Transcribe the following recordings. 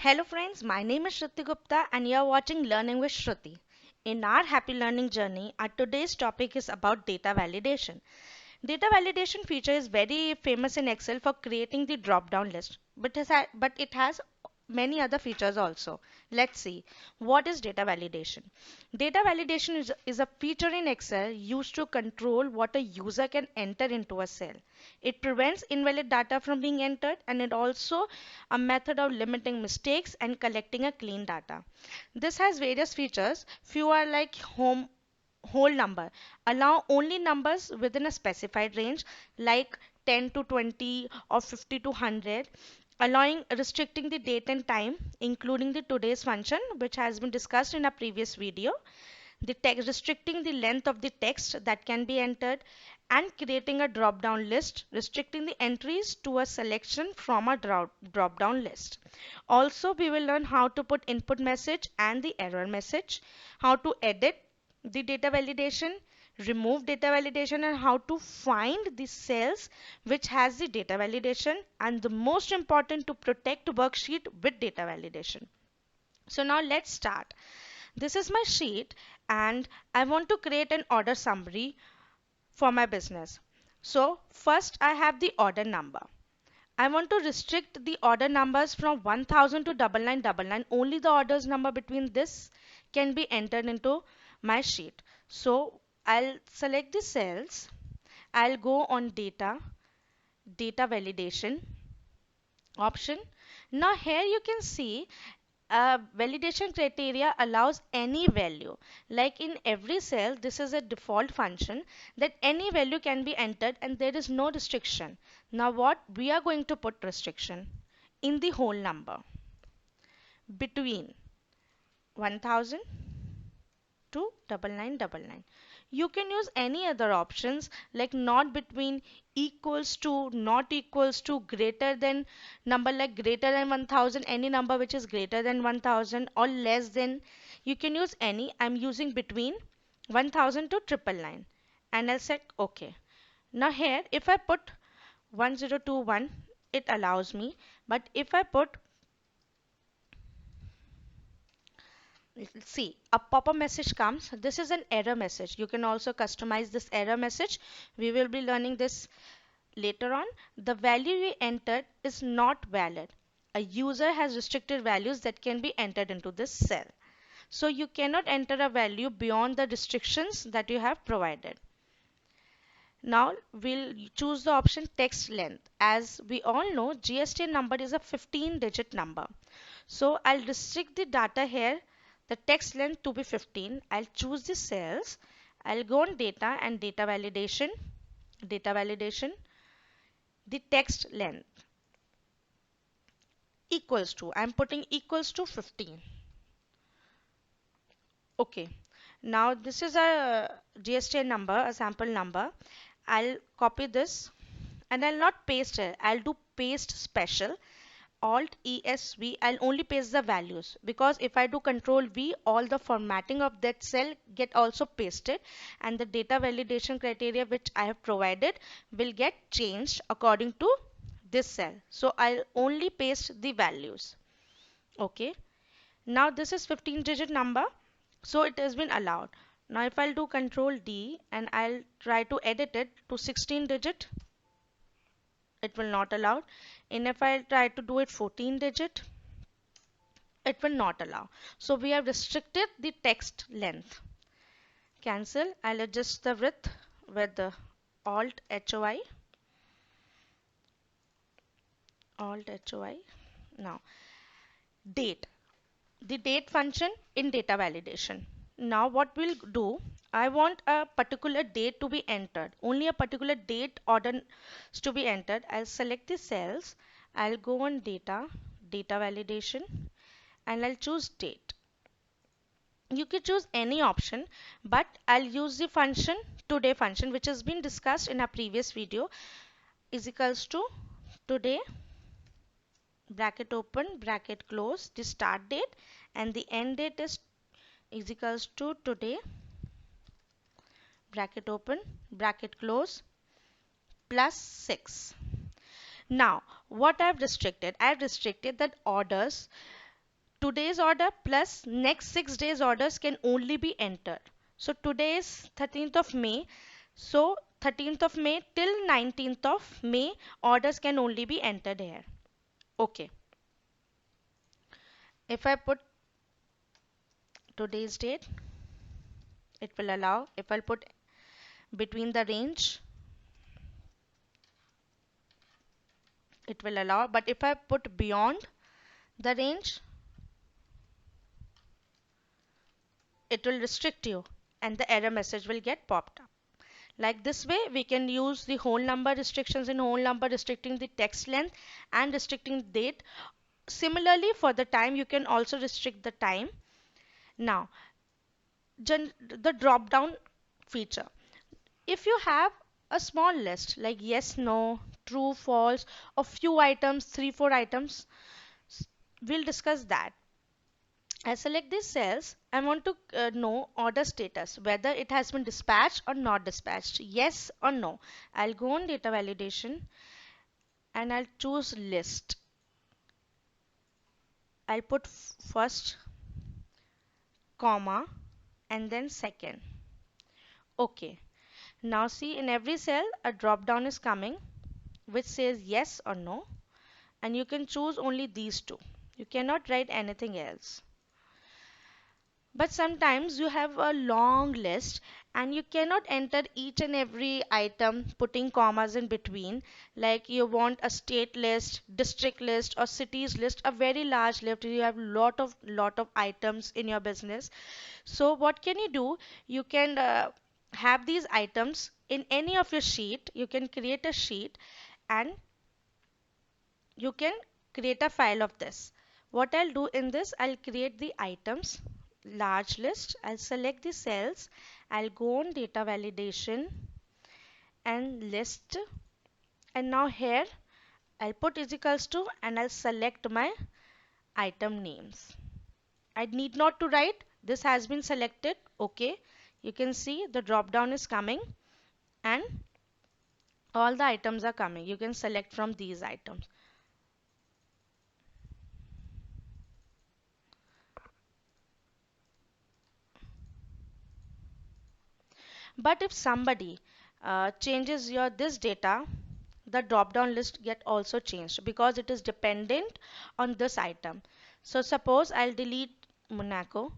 Hello friends, my name is Shruti Gupta and you are watching Learning with Shruti. In our happy learning journey, our today's topic is about data validation. Data validation feature is very famous in Excel for creating the drop-down list, but it has many other features also. Let's see. What is data validation? Data validation is a feature in Excel used to control what a user can enter into a cell. It prevents invalid data from being entered and it also a method of limiting mistakes and collecting a clean data. This has various features. Few are like whole number. Allow only numbers within a specified range like 10 to 20 or 50 to 100. Allowing restricting the date and time including the today's function which has been discussed in a previous video, the text restricting the length of the text that can be entered, and creating a drop down list restricting the entries to a selection from a drop down list. Also we will learn how to put input message and the error message, how to edit the data validation, remove data validation, and how to find the cells which has the data validation, and the most important, to protect worksheet with data validation. So now let's start. This is my sheet and I want to create an order summary for my business. So first I have the order number. I want to restrict the order numbers from 1000 to 9999. Only the orders number between this can be entered into my sheet. So I'll select the cells. I'll go on data validation option. Now here you can see validation criteria allows any value. Like in every cell, this is a default function that any value can be entered and there is no restriction. Now what we are going to put restriction in the whole number between 1000 to 9999. You can use any other options like not between, equals to, not equals to, greater than, number like greater than 1000, any number which is greater than 1000 or less than. You can use any. I'm using between 1000 to 999 and I'll set OK. Now here if I put 1021 it allows me, but if I put, see, a pop-up message comes. This is an error message. You can also customize this error message. We will be learning this later on. The value you entered is not valid. A user has restricted values that can be entered into this cell. So you cannot enter a value beyond the restrictions that you have provided. Now we'll choose the option text length. As we all know, GST number is a 15-digit number. So I'll restrict the data here, the text length to be 15. I'll choose the cells. I'll go on data and data validation, the text length equals to, I'm putting equals to 15. Okay. Now this is a GST number, a sample number. I'll copy this and I'll not paste it. I'll do paste special. Alt ESV, I'll only paste the values because if I do Control V, all the formatting of that cell get also pasted and the data validation criteria which I have provided will get changed according to this cell. So I'll only paste the values. Okay. Now this is 15-digit number, so it has been allowed. Now if I'll do Control D and I'll try to edit it to 16-digit, it will not allow. And if I try to do it 14-digit, it will not allow. So we have restricted the text length. Cancel. I'll adjust the width with the Alt HOI. Alt HOI. Now date. The date function in data validation. Now what we'll do, I want a particular date to be entered. Only a particular date order is to be entered. I'll select the cells. I'll go on data validation, and I'll choose date. You can choose any option, but I'll use the function today function which has been discussed in a previous video, is equals to today, bracket open, bracket close, the start date, and the end date is equals to today, bracket open, bracket close, plus 6. Now what I've restricted that orders today's order plus next 6 days orders can only be entered. So today is 13th of May. So 13th of May till 19th of May orders can only be entered here. Okay. If I put today's date, it will allow. If I'll put between the range, it will allow. But if I put beyond the range, it will restrict you and the error message will get popped up. Like this way, we can use the whole number restrictions in whole number, restricting the text length and restricting the date. Similarly, for the time, you can also restrict the time. Now, the drop down feature. If you have a small list like yes, no, true, false, a few items, 3, 4 items, we'll discuss that. I select these cells. I want to know order status, whether it has been dispatched or not dispatched, yes or no. I'll go on data validation and I'll choose list. I'll put first comma and then second. Okay. Now see, in every cell a drop down is coming which says yes or no, and you can choose only these two. You cannot write anything else. But sometimes you have a long list and you cannot enter each and every item putting commas in between. Like you want a state list, district list, or cities list, a very large list. You have lot of items in your business. So what can you do? You can have these items in any of your sheet. You can create a sheet and you can create a file of this. What I'll do in this, I'll create the items large list. I'll select the cells. I'll go on data validation and list. And now here I'll put is equals to and I'll select my item names. I need not to write. This has been selected. Okay. You can see the drop down is coming and all the items are coming. You can select from these items. But if somebody changes your this data, the drop down list get also changed because it is dependent on this item. So suppose I'll delete Monaco.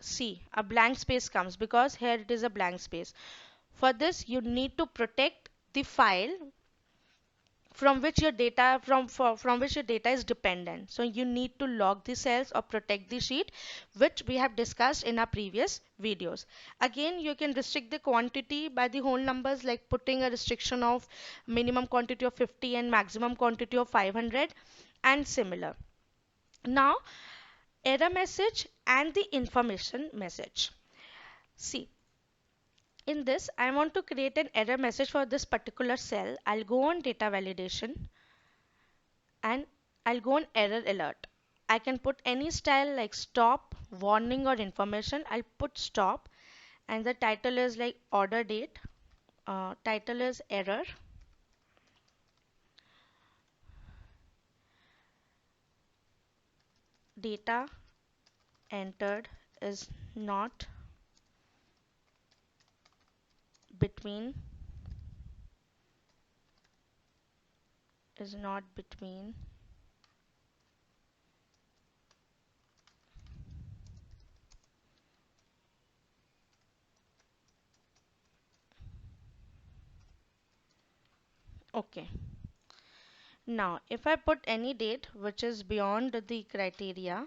See, a blank space comes because here it is a blank space. For this, you need to protect the file from which your data from which your data is dependent. So you need to log the cells or protect the sheet, which we have discussed in our previous videos. Again, you can restrict the quantity by the whole numbers, like putting a restriction of minimum quantity of 50 and maximum quantity of 500 and similar. Now, error message and the information message. See, in this, I want to create an error message for this particular cell. I'll go on data validation and I'll go on error alert. I can put any style like stop, warning, or information. I'll put stop, and the title is like order date. Title is error. Data entered is not between is not between okay. Now if I put any date which is beyond the criteria,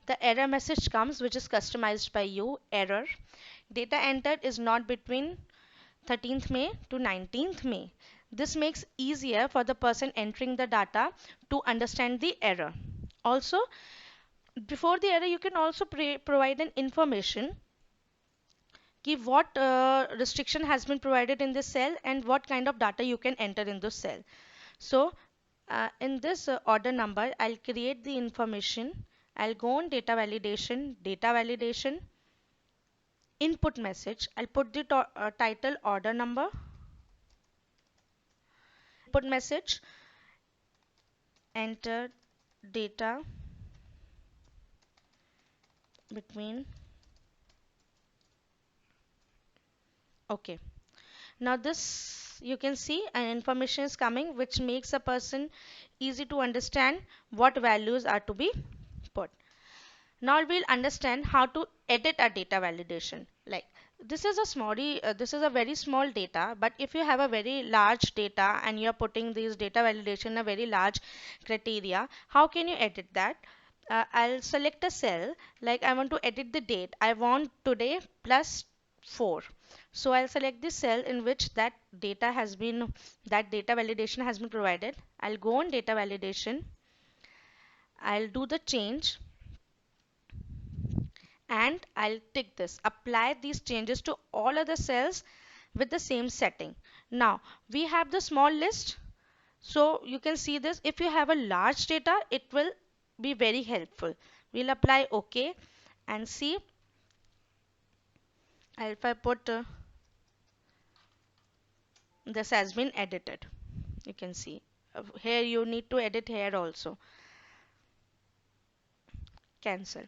the error message comes which is customized by you. Error, data entered is not between 13th May to 19th May. This makes easier for the person entering the data to understand the error. Also, before the error, you can also provide an information कि what restriction has been provided in this cell and what kind of data you can enter in this cell. So in this order number, I'll create the information. I'll go on data validation, input message. I'll put the title order number, input message, enter data between. Okay. Now this you can see an information is coming which makes a person easy to understand what values are to be put. Now we'll understand how to edit a data validation. Like this is a very small data, but if you have a very large data and you're putting these data validation in a very large criteria, how can you edit that? I'll select a cell, like I want to edit the date. I want today plus 4. So I'll select the cell in which that data validation has been provided. I'll go on data validation. I'll do the change and I'll tick this. Apply these changes to all other cells with the same setting. Now we have the small list. So you can see this. If you have a large data, it will be very helpful. We'll apply OK and see. If I put this has been edited, you can see here you need to edit here also. Cancel.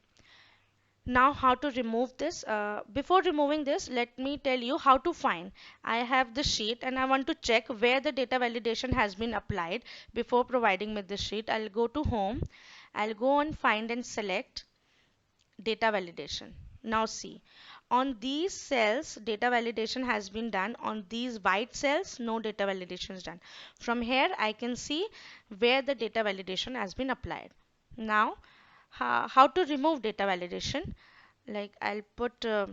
Now how to remove this? Before removing this, let me tell you how to find. I have the sheet and I want to check where the data validation has been applied before providing me this sheet. I'll go to home. I'll go on find and select data validation. Now see, on these cells data validation has been done. On these white cells no data validation is done. From here I can see where the data validation has been applied. Now how to remove data validation? Like I'll put I'll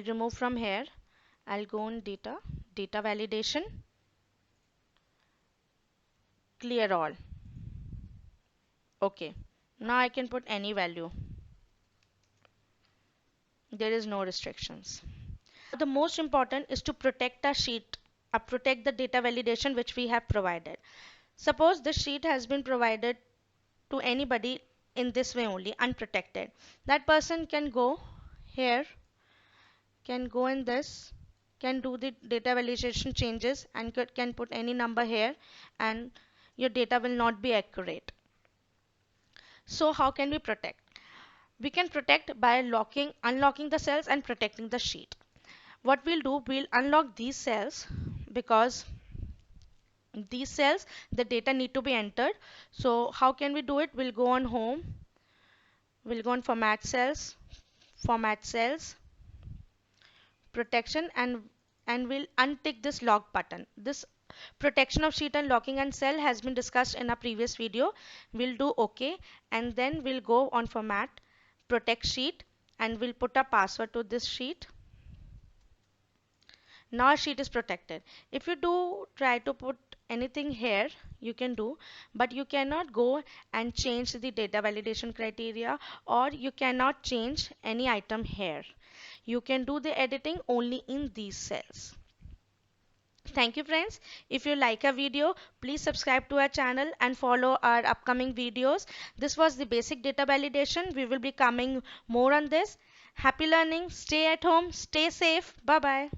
remove from here. I'll go on data validation, clear all. Okay, now I can put any value. There is no restrictions. The most important is to protect our sheet, protect the data validation which we have provided. Suppose the sheet has been provided to anybody in this way only, unprotected. That person can go here, can go in this, can do the data validation changes and can put any number here and your data will not be accurate. So how can we protect? We can protect by unlocking the cells and protecting the sheet. What we'll do, we'll unlock these cells because these cells the data need to be entered. So how can we do it? We'll go on home, we'll go on format cells, protection, and we'll untick this lock button. This protection of sheet and locking and cell has been discussed in our previous video. We'll do OK and then we'll go on format, protect sheet, and we'll put a password to this sheet. Now our sheet is protected. If you do try to put anything here, you can do, but you cannot go and change the data validation criteria, or you cannot change any item here. You can do the editing only in these cells. Thank you friends. If you like our video, please subscribe to our channel and follow our upcoming videos. This was the basic data validation. We will be coming more on this. Happy learning. Stay at home. Stay safe. Bye bye.